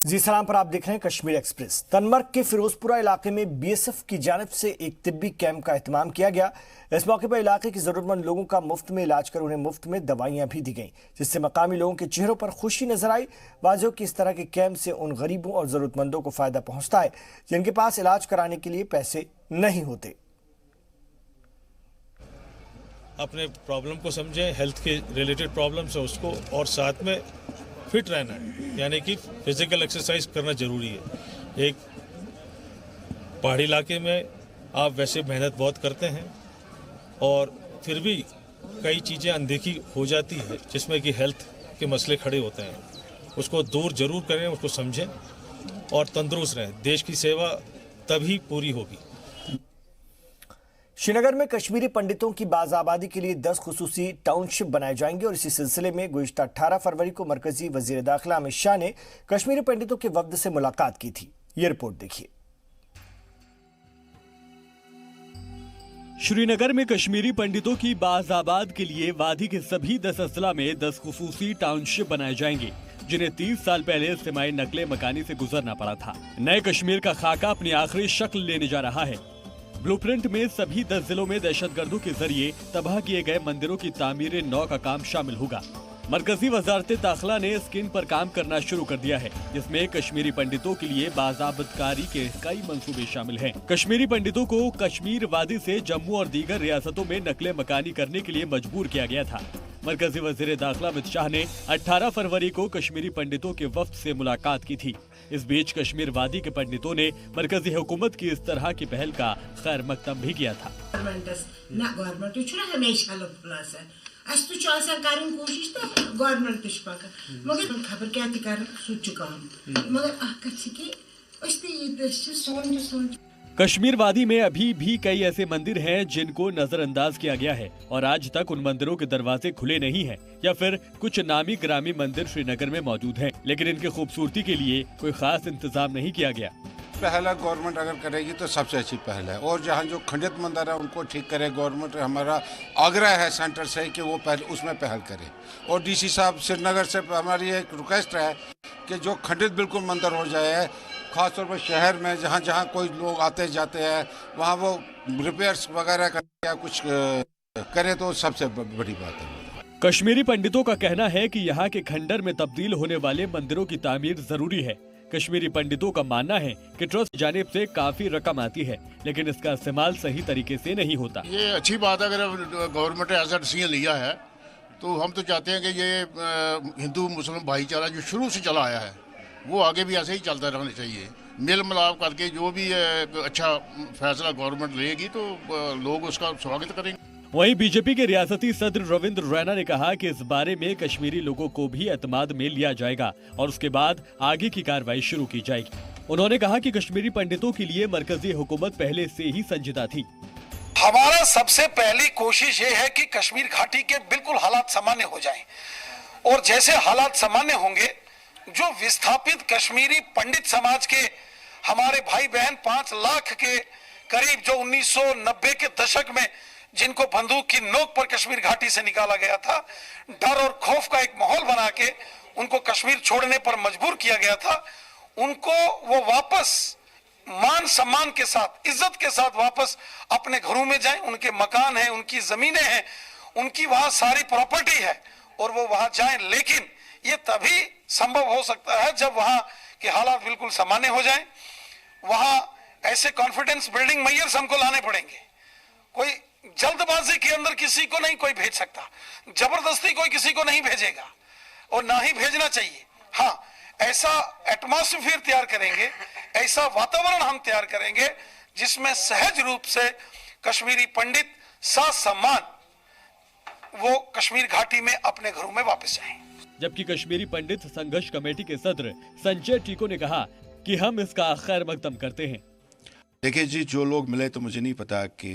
जी सलाम पर आप देख रहे हैं कश्मीर एक्सप्रेस। तनमर्ग के फिरोजपुरा इलाके में बीएसएफ की जानिब से एक तिब्बी कैंप का एहतमाम किया गया। इस मौके पर इलाके की जरूरतमंद लोगों का मुफ्त में इलाज कर उन्हें मुफ्त में दवाइयां भी दी गईं, जिससे मकामी लोगों के चेहरों पर खुशी नजर आई। वाजह कि इस तरह के कैंप से उन गरीबों और जरूरतमंदों को फायदा पहुंचता है जिनके पास इलाज कराने के लिए पैसे नहीं होते। अपने प्रॉब्लम को समझें, हेल्थ के रिलेटेड प्रॉब्लम है उसको, और साथ में फिट रहना है, यानी कि फिजिकल एक्सरसाइज करना ज़रूरी है। एक पहाड़ी इलाके में आप वैसे मेहनत बहुत करते हैं और फिर भी कई चीज़ें अनदेखी हो जाती है जिसमें कि हेल्थ के मसले खड़े होते हैं। उसको दूर जरूर करें, उसको समझें और तंदुरुस्त रहें। देश की सेवा तभी पूरी होगी। श्रीनगर में कश्मीरी पंडितों की बाज़ाबादी के लिए 10 खुसूसी टाउनशिप बनाए जाएंगे और इसी सिलसिले में गुज़िश्ता 18 फरवरी को मरकजी वज़ीर दाखिला अमित शाह ने कश्मीरी पंडितों के वफ्द से मुलाकात की थी। ये रिपोर्ट देखिए। श्रीनगर में कश्मीरी पंडितों की बाज़ाबाद के लिए वादी के सभी 10 अजला में 10 खुसूसी टाउनशिप बनाए जाएंगे, जिन्हें 30 साल पहले इस्तेमाई नकले मकानी से गुजरना पड़ा था। नए कश्मीर का खाका अपनी आखिरी शक्ल लेने जा रहा है। ब्लूप्रिंट में सभी 10 जिलों में दहशतगर्दों के जरिए तबाह किए गए मंदिरों की तामीर नौ का काम शामिल होगा। मरकजी वजारत दाखिला ने स्किन पर काम करना शुरू कर दिया है, जिसमें कश्मीरी पंडितों के लिए बाज़ाबतकारी के कई मंसूबे शामिल हैं। कश्मीरी पंडितों को कश्मीर वादी से जम्मू और दीगर रियासतों में नकले मकानी करने के लिए मजबूर किया गया था। मरकजी वज़ीर दाखिला अमित शाह ने 18 फरवरी को कश्मीरी पंडितों के वफ्द से मुलाकात की थी। इस बीच कश्मीर वादी के पंडितों ने मरकजी हुकूमत की इस तरह की पहल का खैर मकदम भी किया था। कश्मीर वादी में अभी भी कई ऐसे मंदिर हैं जिनको नजरअंदाज किया गया है और आज तक उन मंदिरों के दरवाजे खुले नहीं हैं, या फिर कुछ नामी ग्रामी मंदिर श्रीनगर में मौजूद हैं, लेकिन इनकी खूबसूरती के लिए कोई खास इंतजाम नहीं किया गया। पहला गवर्नमेंट अगर करेगी तो सबसे अच्छी पहल है, और जहाँ जो खंडित मंदिर है उनको ठीक करे गवर्नमेंट। हमारा आग्रह है सेंटर से कि वो पहले उसमें पहल करे, और डीसी साहब श्रीनगर से हमारी एक रिक्वेस्ट है कि जो खंडित बिल्कुल मंदिर हो जाए, खासतौर पर शहर में जहाँ जहाँ कोई लोग आते जाते हैं वहाँ वो रिपेयर्स वगैरह कर या कुछ करे तो सबसे बड़ी बात है। कश्मीरी पंडितों का कहना है कि यहाँ के खंडर में तब्दील होने वाले मंदिरों की तामीर जरूरी है। कश्मीरी पंडितों का मानना है कि ट्रस्ट जानिब से काफी रकम आती है, लेकिन इसका इस्तेमाल सही तरीके से नहीं होता। ये अच्छी बात है, अगर गवर्नमेंट ने एज अ डिसीजन लिया है तो हम तो चाहते हैं कि ये हिंदू मुस्लिम भाईचारा जो शुरू से चला आया है वो आगे भी ऐसे ही चलता रहना चाहिए। मेल मिलाप करके जो भी अच्छा फैसला गवर्नमेंट लेगी तो लोग उसका स्वागत करेंगे। वहीं बीजेपी के रियासती सदर रविंद्र रैना ने कहा कि इस बारे में कश्मीरी लोगों को भी एतमाद में लिया जाएगा और उसके बाद आगे की कार्रवाई शुरू की जाएगी। उन्होंने कहा कि कश्मीरी पंडितों के लिए मरकजी हुकूमत पहले से ही संजीदा थी। हमारा सबसे पहली कोशिश ये है कि कश्मीर घाटी के बिल्कुल हालात सामान्य हो जाएं, और जैसे हालात सामान्य होंगे जो विस्थापित कश्मीरी पंडित समाज के हमारे भाई बहन 5 लाख के करीब जो 1990 के दशक में जिनको बंदूक की नोक पर कश्मीर घाटी से निकाला गया था, डर और खौफ का एक माहौल बना के उनको कश्मीर छोड़ने पर मजबूर किया गया था, उनको वो वापस मान सम्मान के साथ, इज्जत के साथ वापस अपने घरों में जाएं। उनके मकान हैं, उनकी जमीनें हैं, उनकी वहां सारी प्रॉपर्टी है और वो वहां जाएं। लेकिन ये तभी संभव हो सकता है जब वहां के हालात बिल्कुल सामान्य हो जाएं। वहां ऐसे कॉन्फिडेंस बिल्डिंग मेजर्स हमको लाने पड़ेंगे। कोई जल्दबाजी के अंदर किसी को नहीं कोई भेज सकता, जबरदस्ती कोई किसी को नहीं भेजेगा और ना ही भेजना चाहिए। हाँ, ऐसा एटमॉस्फेयर तैयार करेंगे, ऐसा वातावरण हम तैयार करेंगे जिसमें सहज रूप से कश्मीरी पंडित सा सम्मान वो कश्मीर घाटी में अपने घरों में वापस जाएं। जबकि कश्मीरी पंडित संघर्ष कमेटी के सदर संजय टीको ने कहा कि हम इसका खैर मकदम करते हैं। देखिए जी, जो लोग मिले तो मुझे नहीं पता कि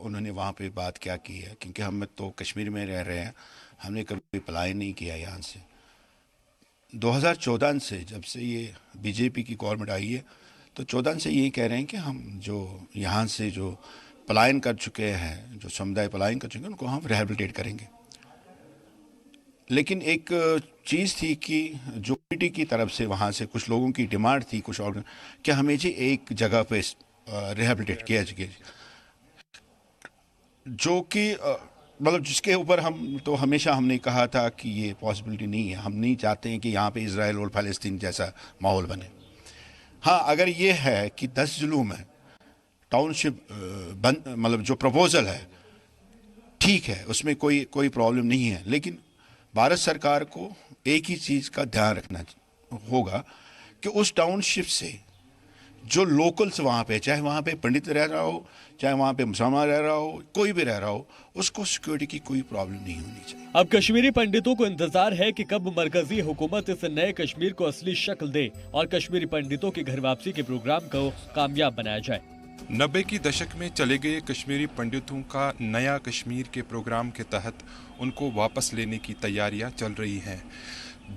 उन्होंने वहाँ पे बात क्या की है, क्योंकि हम तो कश्मीर में रह रहे हैं, हमने कभी पलायन नहीं किया यहाँ से। 2014 से जब से ये बीजेपी की गवर्नमेंट आई है तो 14 से यही कह रहे हैं कि हम जो यहाँ से जो पलायन कर चुके हैं, जो समुदाय पलायन कर चुके हैं, उनको हम रिहेबिलिटेट करेंगे। लेकिन एक चीज़ थी कि जो पीटी की तरफ से वहाँ से कुछ लोगों की डिमांड थी कुछ और कि हमें जी एक जगह पे रिहेबिलिटेट किया जाए, जो कि मतलब जिसके ऊपर हम तो हमेशा हमने कहा था कि ये पॉसिबिलिटी नहीं है। हम नहीं चाहते हैं कि यहाँ पे इजराइल और फ़लस्तीन जैसा माहौल बने। हाँ, अगर ये है कि 10 ज़िलों में टाउनशिप मतलब जो प्रपोज़ल है ठीक है, उसमें कोई प्रॉब्लम नहीं है, लेकिन भारत सरकार को एक ही चीज़ का ध्यान रखना होगा कि उस टाउनशिप से जो लोकल्स वहाँ पे, चाहे वहाँ पे पंडित रह रहा हो, चाहे वहाँ पे मुसलमान रह रहा हो, कोई भी रह रहा हो, उसको सिक्योरिटी की कोई प्रॉब्लम नहीं होनी चाहिए। अब कश्मीरी पंडितों को इंतजार है कि कब मरकजी हुकूमत इस नए कश्मीर को असली शक्ल दे और कश्मीरी पंडितों की घर वापसी के प्रोग्राम को कामयाब बनाया जाए। 90 की दशक में चले गए कश्मीरी पंडितों का नया कश्मीर के प्रोग्राम के तहत उनको वापस लेने की तैयारियां चल रही हैं।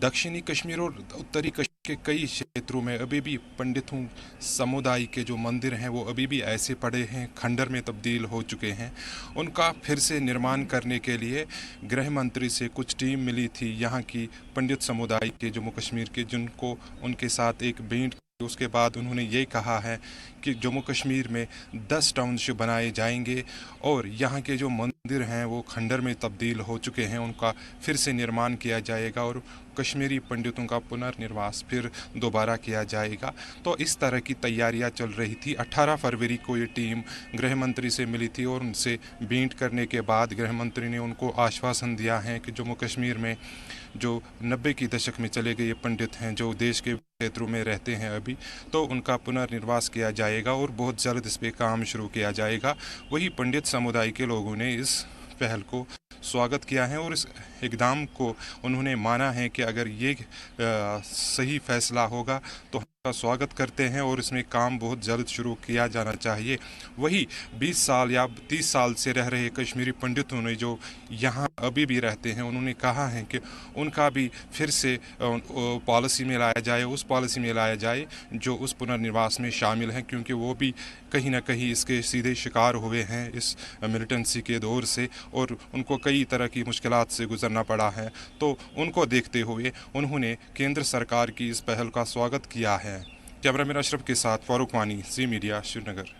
दक्षिणी कश्मीर और उत्तरी कश्मीर के कई क्षेत्रों में अभी भी पंडितों समुदाय के जो मंदिर हैं वो अभी भी ऐसे पड़े हैं, खंडर में तब्दील हो चुके हैं। उनका फिर से निर्माण करने के लिए गृह मंत्री से कुछ टीम मिली थी यहाँ की पंडित समुदाय के जम्मू कश्मीर के, जिनको उनके साथ एक भेंट, उसके बाद उन्होंने ये कहा है कि जम्मू कश्मीर में 10 टाउनशिप बनाए जाएंगे और यहाँ के जो मंदिर हैं वो खंडर में तब्दील हो चुके हैं, उनका फिर से निर्माण किया जाएगा और कश्मीरी पंडितों का पुनर्निर्वास फिर दोबारा किया जाएगा। तो इस तरह की तैयारियां चल रही थी। 18 फरवरी को ये टीम गृह मंत्री से मिली थी और उनसे भेंट करने के बाद गृह मंत्री ने उनको आश्वासन दिया है कि जम्मू कश्मीर में जो 90 की दशक में चले गए पंडित हैं जो देश के क्षेत्रों में रहते हैं अभी, तो उनका पुनर्निर्वास किया जाएगा और बहुत जल्द इस पे काम शुरू किया जाएगा। वही पंडित समुदाय के लोगों ने इस पहल को स्वागत किया है और इस इक़दाम को उन्होंने माना है कि अगर ये सही फैसला होगा तो का स्वागत करते हैं और इसमें काम बहुत जल्द शुरू किया जाना चाहिए। वही 20 साल या 30 साल से रह रहे कश्मीरी पंडितों ने जो यहाँ अभी भी रहते हैं, उन्होंने कहा है कि उनका भी फिर से पॉलिसी में लाया जाए, उस पॉलिसी में लाया जाए जो उस पुनर्निवास में शामिल है, क्योंकि वो भी कहीं ना कहीं इसके सीधे शिकार हुए हैं इस मिलिटेंसी के दौर से और उनको कई तरह की मुश्किलात से गुजरना पड़ा है। तो उनको देखते हुए उन्होंने केंद्र सरकार की इस पहल का स्वागत किया है। कैमरामैन अशरफ के साथ फारूक वानी, ज़ी मीडिया, श्रीनगर।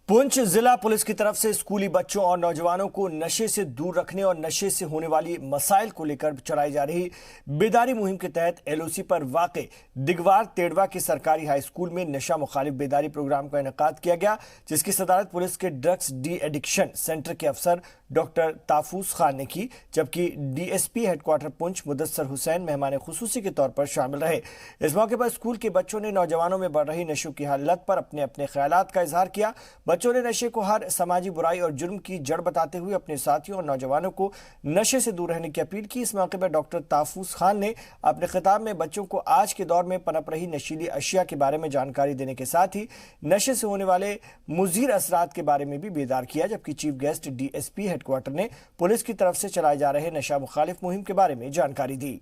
पुंछ जिला पुलिस की तरफ से स्कूली बच्चों और नौजवानों को नशे से दूर रखने और नशे से होने वाली मसाइल को लेकर चलाई जा रही बेदारी मुहिम के तहत एलओसी पर वाक़े दिगवार तेड़वा के सरकारी हाई स्कूल में नशा मुखालिफ बेदारी प्रोग्राम का इनेकाद किया गया, जिसकी सदारत पुलिस के ड्रग्स डी एडिक्शन सेंटर के अफसर डॉक्टर ताफूस खान ने की, जबकि डीएसपी हेडक्वार्टर पुंछ मुदस्सर हुसैन मेहमान खुसूसी के तौर पर शामिल रहे। इस मौके पर स्कूल के बच्चों ने नौजवानों में बढ़ रही नशों की हालत पर अपने अपने ख्यालात का इजहार किया। बच्चों ने नशे को हर समाजी बुराई और जुर्म की जड़ बताते हुए अपने साथियों और नौजवानों को नशे से दूर रहने की अपील की। इस मौके पर डॉक्टर ताफूस खान ने अपने खिताब में बच्चों को आज के दौर में पनप रही नशीली अशिया के बारे में जानकारी देने के साथ ही नशे से होने वाले मुज़िर असरात के बारे में भी बेदार किया, जबकि चीफ गेस्ट डीएसपी हेडक्वार्टर ने पुलिस की तरफ से चलाए जा रहे नशा मुखालिफ मुहिम के बारे में जानकारी दी।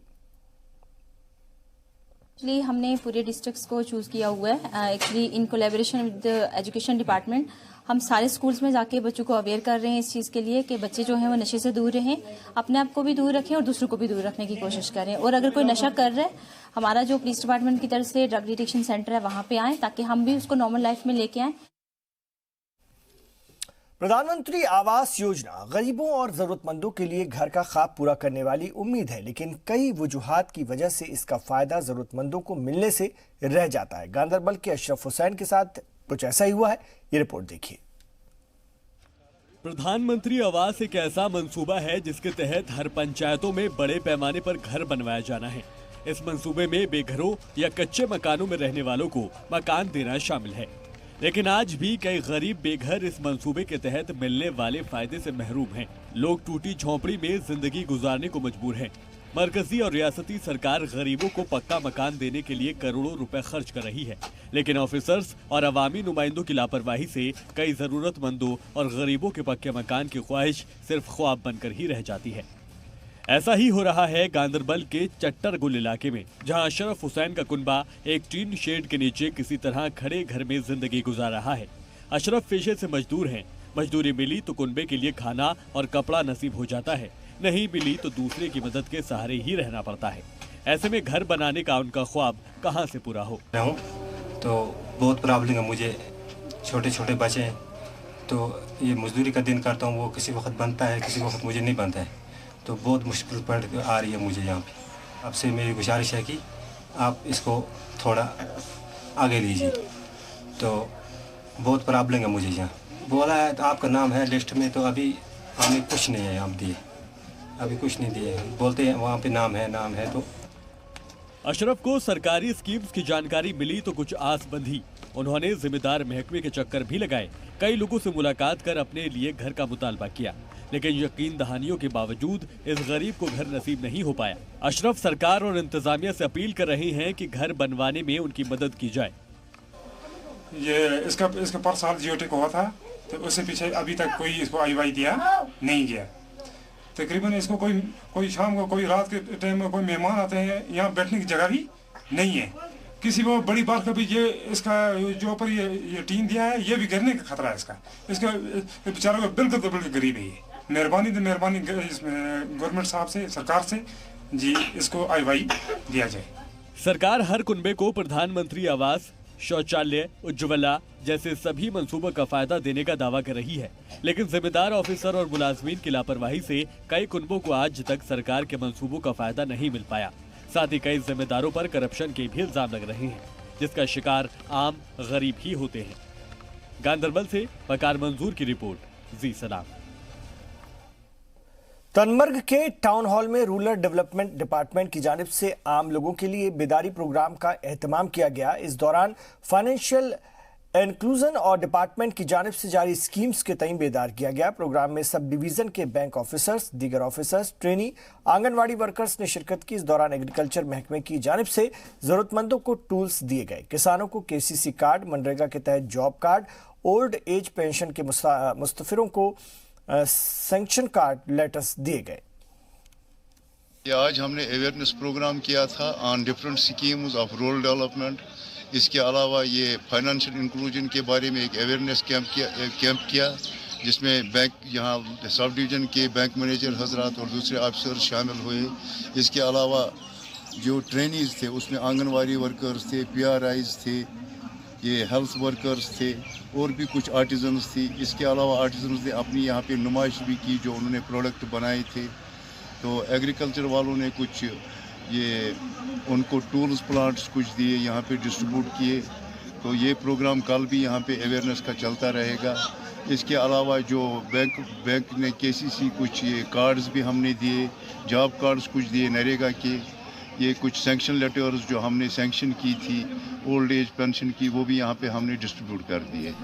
एक्चुअली हमने पूरे डिस्ट्रिक्ट्स को चूज़ किया हुआ है। Actually in collaboration with the education department हम सारे स्कूल्स में जाके बच्चों को अवेयर कर रहे हैं इस चीज़ के लिए कि बच्चे जो हैं वो नशे से दूर रहें, अपने आप को भी दूर रखें और दूसरों को भी दूर रखने की कोशिश करें। और अगर कोई नशा कर रहा है, हमारा जो पुलिस डिपार्टमेंट की तरफ से ड्रग डिटेक्शन सेंटर है वहाँ पे आएँ ताकि हम भी उसको नॉर्मल लाइफ में लेके आएँ। प्रधानमंत्री आवास योजना गरीबों और जरूरतमंदों के लिए घर का ख्वाब पूरा करने वाली उम्मीद है, लेकिन कई वजूहात की वजह से इसका फायदा जरूरतमंदों को मिलने से रह जाता है। गांधरबल के अशरफ हुसैन के साथ कुछ ऐसा ही हुआ है, ये रिपोर्ट देखिए। प्रधानमंत्री आवास एक ऐसा मंसूबा है जिसके तहत हर पंचायतों में बड़े पैमाने पर घर बनवाया जाना है। इस मंसूबे में बेघरों या कच्चे मकानों में रहने वालों को मकान देना शामिल है, लेकिन आज भी कई गरीब बेघर इस मंसूबे के तहत मिलने वाले फायदे से महरूम हैं। लोग टूटी झोंपड़ी में जिंदगी गुजारने को मजबूर हैं। मरकजी और रियासती सरकार गरीबों को पक्का मकान देने के लिए करोड़ों रुपए खर्च कर रही है, लेकिन ऑफिसर्स और अवामी नुमाइंदों की लापरवाही से कई जरूरतमंदों और गरीबों के पक्के मकान की ख्वाहिश सिर्फ ख्वाब बनकर ही रह जाती है। ऐसा ही हो रहा है गांधरबल के चट्टरगुल इलाके में, जहां अशरफ हुसैन का कुनबा एक टीन शेड के नीचे किसी तरह खड़े घर में जिंदगी गुजार रहा है। अशरफ पेशे से मजदूर हैं। मजदूरी मिली तो कुनबे के लिए खाना और कपड़ा नसीब हो जाता है, नहीं मिली तो दूसरे की मदद के सहारे ही रहना पड़ता है। ऐसे में घर बनाने का उनका ख्वाब कहां से पूरा हो। तो बहुत प्रॉब्लम है मुझे, छोटे छोटे बच्चे हैं, तो ये मजदूरी का दिन करता हूँ, वो किसी वक्त बनता है, किसी वक्त मुझे नहीं बनता है, तो बहुत मुश्किल पड़ आ रही है मुझे यहाँ पे। आपसे मेरी गुजारिश है कि आप इसको थोड़ा आगे लीजिए। तो बहुत प्रॉब्लम है मुझे यहाँ। बोला है तो आपका नाम है लिस्ट में, तो अभी हमें कुछ नहीं है आप दिए, अभी कुछ नहीं दिए। बोलते हैं वहाँ पे नाम है। तो अशरफ को सरकारी स्कीम्स की जानकारी मिली तो कुछ आस बंधी। उन्होंने जिम्मेदार महकमे के चक्कर भी लगाए, कई लोगों से मुलाकात कर अपने लिए घर का मुतालबा किया, लेकिन यकीन दहानियों के बावजूद इस गरीब को घर नसीब नहीं हो पाया। अशरफ सरकार और इंतजामिया से अपील कर रहे हैं कि घर बनवाने में उनकी मदद की जाए। ये इसका पर साल जियोटेक हुआ था, तो उससे पीछे अभी तक कोई इसको आई दिया नहीं गया। तकरीबन इसको कोई शाम को, कोई रात के टाइम में कोई मेहमान आते हैं, यहाँ बैठने की जगह भी नहीं है। किसी को बड़ी बात का भी ये इसका जो ऊपर ये टीन दिया है, ये भी गिरने का खतरा है इसका बेचारा को बिल्कुल गरीब है। ये मेहरबानी गवर्नमेंट साहब से, सरकार से जी इसको आई दिया जाए। सरकार हर कुनबे को प्रधानमंत्री आवास, शौचालय, उज्ज्वला जैसे सभी मंसूबों का फायदा देने का दावा कर रही है, लेकिन जिम्मेदार ऑफिसर और मुलाजमीन की लापरवाही से कई कुनबों को आज तक सरकार के मंसूबों का फायदा नहीं मिल पाया। साथ ही कई जिम्मेदारों पर करप्शन के भी इल्जाम लग रहे हैं, जिसका शिकार आम गरीब ही होते हैं। गांधरबल से वकार मंजूर की रिपोर्ट, जी सलाम। तनमर्ग के टाउन हॉल में रूरल डेवलपमेंट डिपार्टमेंट की जानिब से आम लोगों के लिए बेदारी प्रोग्राम का एहतमाम किया गया। इस दौरान फाइनेंशियल इंक्लूजन और डिपार्टमेंट की जानिब से जारी स्कीम्स के तईं बेदार किया गया। प्रोग्राम में सब डिवीजन के बैंक ऑफिसर्स, दीगर ऑफिसर्स, ट्रेनी, आंगनवाड़ी वर्कर्स ने शिरकत की। इस दौरान एग्रीकल्चर महकमे की जानिब से जरूरतमंदों को टूल्स दिए गए। किसानों को KCC कार्ड, मनरेगा के तहत job card, old age pension के मुस्तफिरों को सैंक्शन कार्ड लेटर्स दिए गए। आज हमने अवेयरनेस प्रोग्राम किया था on different schemes of rural development. इसके अलावा ये फाइनेंशियल इंक्लूजन के बारे में एक अवेयरनेस कैंप किया जिसमें बैंक, यहाँ सब डिवीज़न के बैंक मैनेजर हजरात और दूसरे ऑफिसर शामिल हुए। इसके अलावा जो ट्रेनीज थे उसमें आंगनवाड़ी वर्कर्स थे, PRIs थे, ये हेल्थ वर्कर्स थे और भी कुछ आर्टिजन्स थी। इसके अलावा आर्टिजन्स ने अपनी यहाँ पे नुमाइश भी की जो उन्होंने प्रोडक्ट बनाए थे। तो एग्रीकल्चर वालों ने कुछ ये उनको टूल्स प्लांट्स कुछ दिए, यहाँ पे डिस्ट्रीब्यूट किए। तो ये प्रोग्राम कल भी यहाँ पे अवेयरनेस का चलता रहेगा। इसके अलावा जो बैंक ने KCC कुछ ये कार्ड्स भी हमने दिए, जॉब कार्ड्स कुछ दिए नरेगा के, ये कुछ सैंक्शन लेटर्स जो हमने सैंक्शन की थी ओल्ड एज पेंशन की, वो भी यहाँ पे हमने डिस्ट्रीब्यूट कर दिए।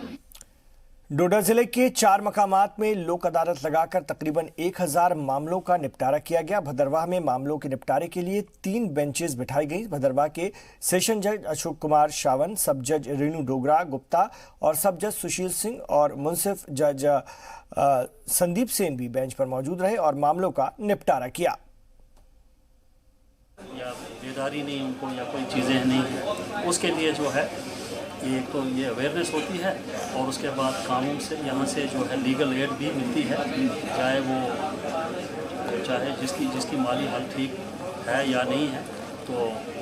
डोडा जिले के 4 मकामात में लोक अदालत लगाकर तकरीबन 1000 मामलों का निपटारा किया गया। भदरवाह में मामलों के निपटारे के लिए 3 बेंचेस बिठाई गई। भदरवाह के सेशन जज अशोक कुमार शावन, सब जज रेणु डोगरा गुप्ता और सब जज सुशील सिंह और मुंसिफ जज संदीप सेन भी बेंच पर मौजूद रहे और मामलों का निपटारा किया। या बेदारी नहीं उनको या कोई चीज़ें नहीं है, उसके लिए जो है ये तो ये अवेयरनेस होती है और उसके बाद कानून से यहाँ से जो है लीगल एड भी मिलती है, चाहे जिसकी माली हाल ठीक है या नहीं है, तो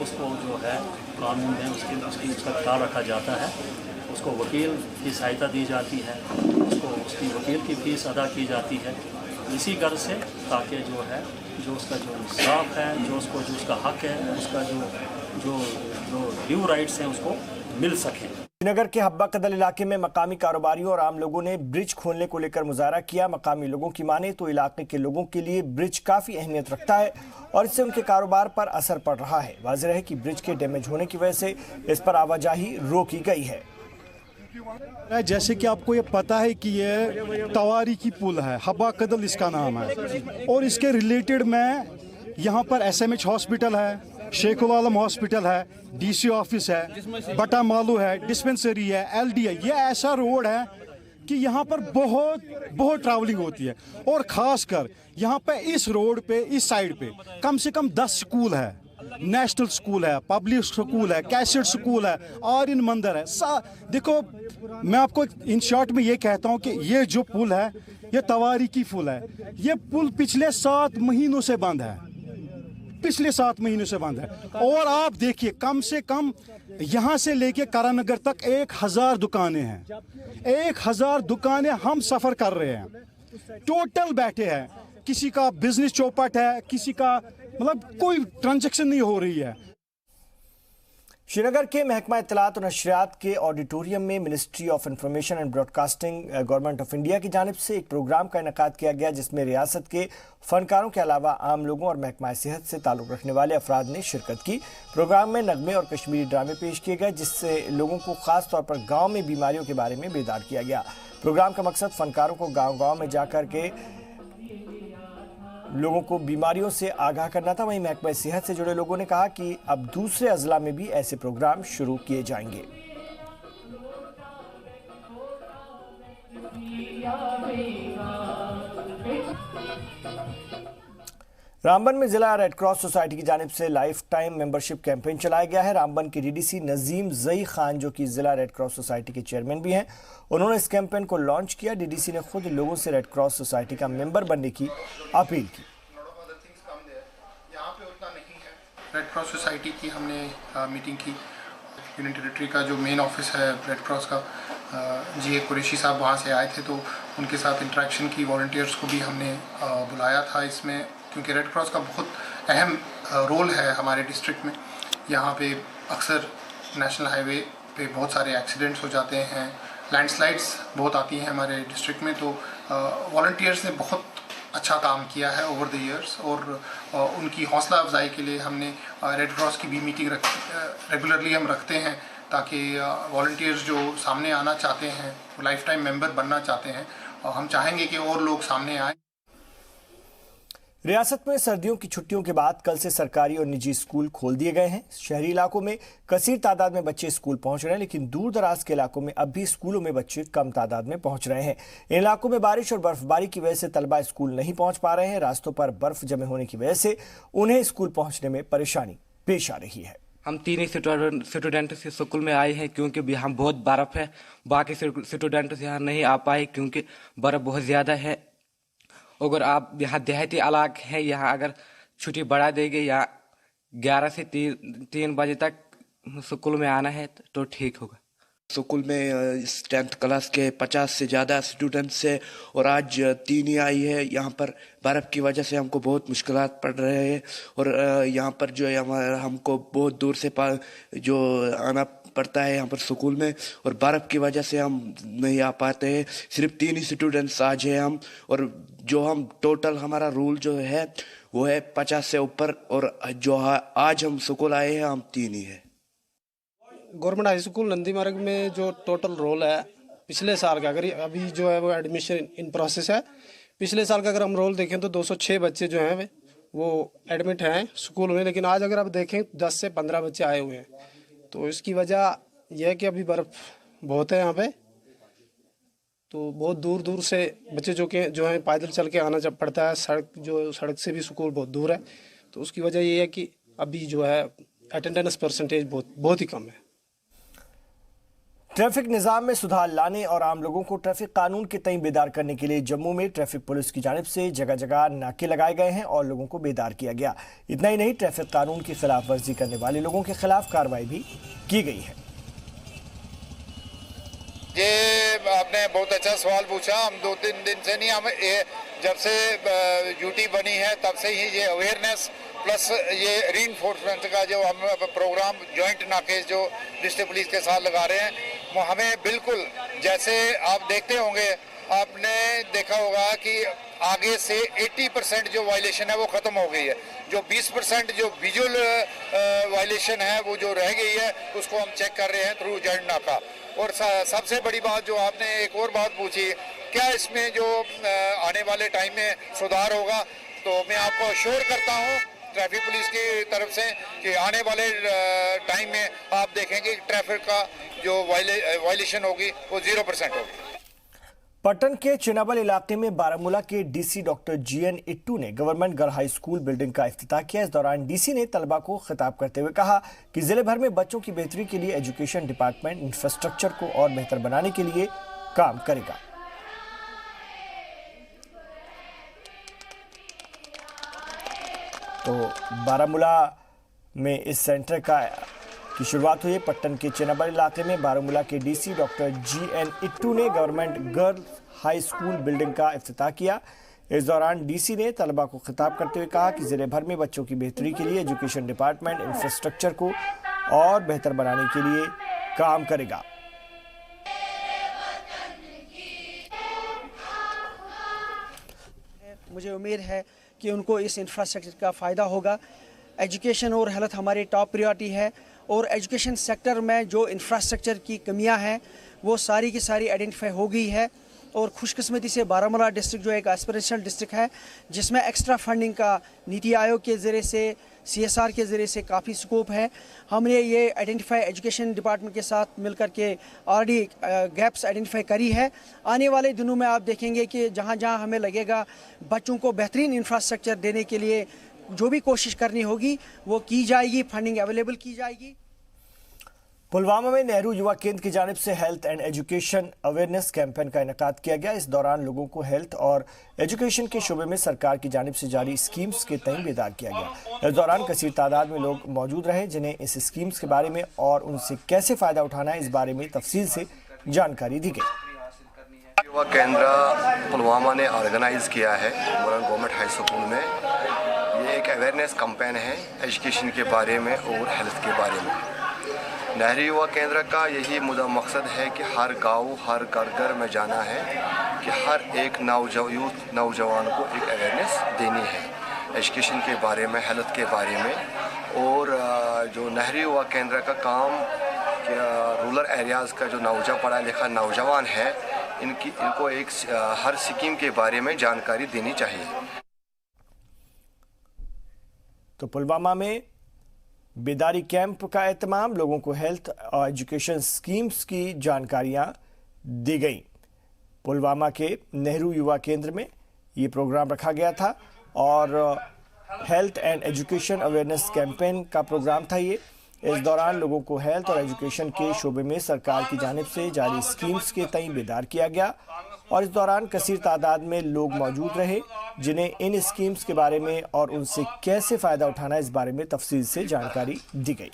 उसको जो है कानून में उसका ख्याल रखा जाता है। उसको वकील की सहायता दी जाती है, उसकी वकील की फीस अदा की जाती है, इसी गर्ज से ताकि जो है जो उसका जो इंसाफ है, जो उसका हक है, उसका जो ड्यू राइट्स हैं उसको मिल सके। श्रीनगर के हब्बा कदल इलाके में मकामी कारोबारियों और आम लोगों ने ब्रिज खोलने को लेकर मुजाहरा किया। मकामी लोगों की माने तो इलाके के लोगों के लिए ब्रिज काफी अहमियत रखता है और इससे उनके कारोबार पर असर पड़ रहा है। वाज़ेह है कि ब्रिज के डैमेज होने की वजह से इस पर आवाजाही रोकी गई है। जैसे कि आपको ये पता है कि ये तवारी की पुल है, हब्बा कदल इसका नाम है, और इसके रिलेटेड में यहाँ पर SMH हॉस्पिटल है, शेखुल आलम हॉस्पिटल है, DC ऑफिस है, बटा मालू है, डिस्पेंसरी है, LD है। ये ऐसा रोड है कि यहाँ पर बहुत ट्रैवलिंग होती है और ख़ासकर यहाँ पे इस रोड पे, इस साइड पे कम से कम 10 स्कूल है, नेशनल स्कूल है, पब्लिक स्कूल है, कैसेट स्कूल है, और इन मंदिर है। देखो मैं आपको इन शॉर्ट में ये कहता हूँ कि ये जो पुल है ये तवारीकी पुल है। ये पुल पिछले 7 महीनों से बंद है, पिछले 7 महीनों से बंद है। और आप देखिए, कम से कम यहाँ से लेके करानगर तक 1000 दुकानें हैं, 1000 दुकानें हम सफ़र कर रहे हैं, टोटल बैठे हैं। किसी का बिजनेस चौपट है, किसी का मतलब कोई ट्रांजैक्शन नहीं हो रही है। श्रीनगर के महकमा इत्तलात और नशरियात के ऑडिटोरियम में ministry of information and broadcasting government of India की जानिब से एक प्रोग्राम का इनेकाद किया गया, जिसमें रियासत के फनकारों के अलावा आम लोगों और महकमा सेहत से ताल्लुक़ रखने वाले अफराद ने शिरकत की। प्रोग्राम में नगमे और कश्मीरी ड्रामे पेश किए गए, जिससे लोगों को खास तौर पर गाँव में बीमारियों के बारे में बेदार किया गया। प्रोग्राम का मकसद फनकारों को गाँव-गाँव में जाकर के लोगों को बीमारियों से आगाह करना था। वहीं महकमा सेहत से जुड़े लोगों ने कहा कि अब दूसरे अजला में भी ऐसे प्रोग्राम शुरू किए जाएंगे। रामबन में जिला रेड क्रॉस सोसाइटी की जानिब से लाइफ टाइम मेंबरशिप कैंपेन चलाया गया है। रामबन के डीडीसी नजीम जई खान, जो कि जिला रेड क्रॉस सोसाइटी के चेयरमैन भी हैं, उन्होंने इस कैंपेन को लॉन्च किया। डीडीसी ने खुद लोगों से रेड क्रॉस सोसाइटी का मेंबर बनने की अपील की। रेड क्रॉस सोसाइटी की हमने मीटिंग की। यूनियन टेरिटरी का जो मेन ऑफिस है रेड क्रॉस का, जी कुरैशी साहब वहाँ से आए थे, तो उनके साथ इंटरेक्शन की। वॉलंटियर्स को भी हमने बुलाया था इसमें, क्योंकि रेड क्रॉस का बहुत अहम रोल है हमारे डिस्ट्रिक्ट में। यहाँ पे अक्सर नेशनल हाईवे पे बहुत सारे एक्सीडेंट्स हो जाते हैं, लैंडस्लाइड्स बहुत आती हैं हमारे डिस्ट्रिक्ट में, तो वॉलंटियर्स ने बहुत अच्छा काम किया है ओवर द ईयर्स। और उनकी हौसला अफजाई के लिए हमने रेड क्रॉस की भी मीटिंग रेगुलरली हम रखते हैं, ताकि वॉलंटियर्स जो सामने आना चाहते हैं, लाइफ टाइम मेंबर बनना चाहते हैं, हम चाहेंगे कि और लोग सामने आएँ। रियासत में सर्दियों की छुट्टियों के बाद कल से सरकारी और निजी स्कूल खोल दिए गए हैं। शहरी इलाकों में कसीर तादाद में बच्चे स्कूल पहुंच रहे हैं, लेकिन दूर दराज के इलाकों में अब भी स्कूलों में बच्चे कम तादाद में पहुंच रहे हैं। इन इलाकों में बारिश और बर्फबारी की वजह से तलबा स्कूल नहीं पहुंच पा रहे हैं। रास्तों पर बर्फ जमे होने की वजह से उन्हें स्कूल पहुंचने में परेशानी पेश आ रही है। हम 3 ही स्टूडेंट से स्कूल में आए हैं, क्योंकि यहाँ बहुत बर्फ है। बाकी स्टूडेंट यहाँ नहीं आ पाए क्योंकि बर्फ बहुत ज़्यादा है। अगर आप यहाँ देहाती इलाके हैं, यहाँ अगर छुट्टी बढ़ा देंगे या 11 से 3 बजे तक स्कूल में आना है तो ठीक होगा। स्कूल में 10th क्लास के 50 से ज़्यादा स्टूडेंट्स है, और आज 3 ही आई है। यहाँ पर बर्फ़ की वजह से हमको बहुत मुश्किलात पड़ रहे हैं, और यहाँ पर जो है हमको बहुत दूर से जो आना पड़ता है यहाँ पर स्कूल में, और बर्फ़ की वजह से हम नहीं आ पाते हैं। सिर्फ 3 ही स्टूडेंट्स आज हैं हम, और जो हम टोटल हमारा रूल जो है वो है 50 से ऊपर, और जो आज हम स्कूल आए हैं हम 3 ही है। गवर्नमेंट हाई स्कूल नंदी मार्ग में जो टोटल रोल है पिछले साल का, अगर अभी जो है वो एडमिशन इन प्रोसेस है। पिछले साल का अगर हम रोल देखें तो 206 बच्चे जो हैं वो एडमिट हैं स्कूल में, लेकिन आज अगर आप देखें 10 से 15 बच्चे आए हुए हैं। तो इसकी वजह यह है कि अभी बर्फ़ बहुत है यहाँ पे, तो बहुत दूर दूर से बच्चे जो हैं पैदल चल के आना जब पड़ता है। सड़क से भी स्कूल बहुत दूर है, तो उसकी वजह ये है कि अभी जो है अटेंडेंस परसेंटेज बहुत ही कम है। ट्रैफिक निज़ाम में सुधार लाने और आम लोगों को ट्रैफिक कानून के तय बेदार करने के लिए जम्मू में ट्रैफिक पुलिस की जानिब से जगह जगह नाके लगाए गए हैं और लोगों को बेदार किया गया। इतना ही नहीं, ट्रैफिक कानून की खिलाफ वर्जी करने वाले लोगों के खिलाफ कार्रवाई भी की गई है। ये आपने बहुत अच्छा सवाल पूछा। हम 2-3 दिन से नहीं, हम जब से यूटी बनी है तब से ही ये अवेयरनेस प्लस ये रीइंफोर्समेंट का जो हम प्रोग्राम जॉइंट नाके जो डिस्ट्रिक्ट पुलिस के साथ लगा रहे हैं, वो हमें बिल्कुल जैसे आप देखते होंगे, आपने देखा होगा कि आगे से 80% जो वायलेशन है वो ख़त्म हो गई है। जो 20% जो विजुअल वायलेशन है वो जो रह गई है उसको हम चेक कर रहे हैं थ्रू जॉइंट नाका। और सबसे बड़ी बात जो आपने एक और बात पूछी, क्या इसमें जो आने वाले टाइम में सुधार होगा, तो मैं आपको अश्योर करता हूँ ट्रैफिक पुलिस की तरफ से कि आने वाले टाइम में आप देखेंगे ट्रैफिक का जो वायलेशन होगी वो 0% होगी। पटन के चिनाबल इलाके में बारामूला के डीसी डॉक्टर जीएन इट्टू ने government girl high school building का इफ्तिताह किया। इस दौरान डीसी ने तलबा को खिताब करते हुए कहा कि जिले भर में बच्चों की बेहतरी के लिए एजुकेशन डिपार्टमेंट इंफ्रास्ट्रक्चर को और बेहतर बनाने के लिए काम करेगा। बारामूला में इस सेंटर की शुरुआत हुई। पट्टन के चेनाबर इलाके में बारामूला के डीसी डॉक्टर GN इट्टू ने government girls high school building का इफ्तिताह किया। इस दौरान डीसी ने तलबा को खिताब करते हुए कहा कि जिले भर में बच्चों की बेहतरी के लिए एजुकेशन डिपार्टमेंट इंफ्रास्ट्रक्चर को और बेहतर बनाने के लिए काम करेगा। मुझे उम्मीद है कि उनको इस इंफ्रास्ट्रक्चर का फ़ायदा होगा। एजुकेशन और हेल्थ हमारी टॉप प्रायोरिटी है और एजुकेशन सेक्टर में जो इंफ्रास्ट्रक्चर की कमियां हैं वो सारी की सारी आइडेंटिफाई हो गई है। और खुशकिस्मती से बारामूला डिस्ट्रिक्ट जो एक एस्पिरेशनल डिस्ट्रिक्ट है जिसमें एक्स्ट्रा फंडिंग का नीति आयोग के ज़रिए से CSR के ज़रिए से काफ़ी स्कोप है। हमने ये आइडेंटिफाई एजुकेशन डिपार्टमेंट के साथ मिलकर के ऑलरेडी गैप्स आइडेंटिफाई करी है। आने वाले दिनों में आप देखेंगे कि जहाँ जहाँ हमें लगेगा बच्चों को बेहतरीन इंफ्रास्ट्रक्चर देने के लिए जो भी कोशिश करनी होगी वो की जाएगी, फंडिंग अवेलेबल की जाएगी। पुलवामा में नेहरू युवा केंद्र की जानिब से health and education awareness campaign का इनेकाद किया गया। इस दौरान लोगों को हेल्थ और एजुकेशन के शोबे में सरकार की जानिब से जारी स्कीम्स के तय बेदार किया गया। इस दौरान कसीर तादाद में लोग मौजूद रहे जिन्हें इस स्कीम्स के बारे में और उनसे कैसे फ़ायदा उठाना है इस बारे में तफसील से जानकारी दी गई। युवा केंद्र पुलवामा ने ऑर्गेनाइज किया है मोरन गवर्नमेंट हाई स्कूल में। ये एक अवेयरनेस कैंपेन है एजुकेशन के बारे में और हेल्थ के बारे में। नेहरू युवा केंद्र का यही मुद्दा मकसद है कि हर गांव हर घर घर में जाना है कि हर एक नौजवान को एक अवेयरनेस देनी है एजुकेशन के बारे में, हेल्थ के बारे में। और जो नेहरू युवा केंद्र का काम रूरल एरियाज़ का जो पढ़ा लिखा नौजवान है इनको एक हर स्कीम के बारे में जानकारी देनी चाहिए। तो पुलवामा में बेदारी कैंप का एहतमाम, लोगों को हेल्थ और एजुकेशन स्कीम्स की जानकारियां दी गई। पुलवामा के नेहरू युवा केंद्र में ये प्रोग्राम रखा गया था और health and education awareness campaign का प्रोग्राम था ये। इस दौरान लोगों को हेल्थ और एजुकेशन के शोबे में सरकार की जानिब से जारी स्कीम्स के तय बेदार किया गया और इस दौरान कसीर तादाद में लोग मौजूद रहे जिन्हें इन स्कीम्स के बारे में और उनसे कैसे फ़ायदा उठाना है इस बारे में तफसील से जानकारी दी गई।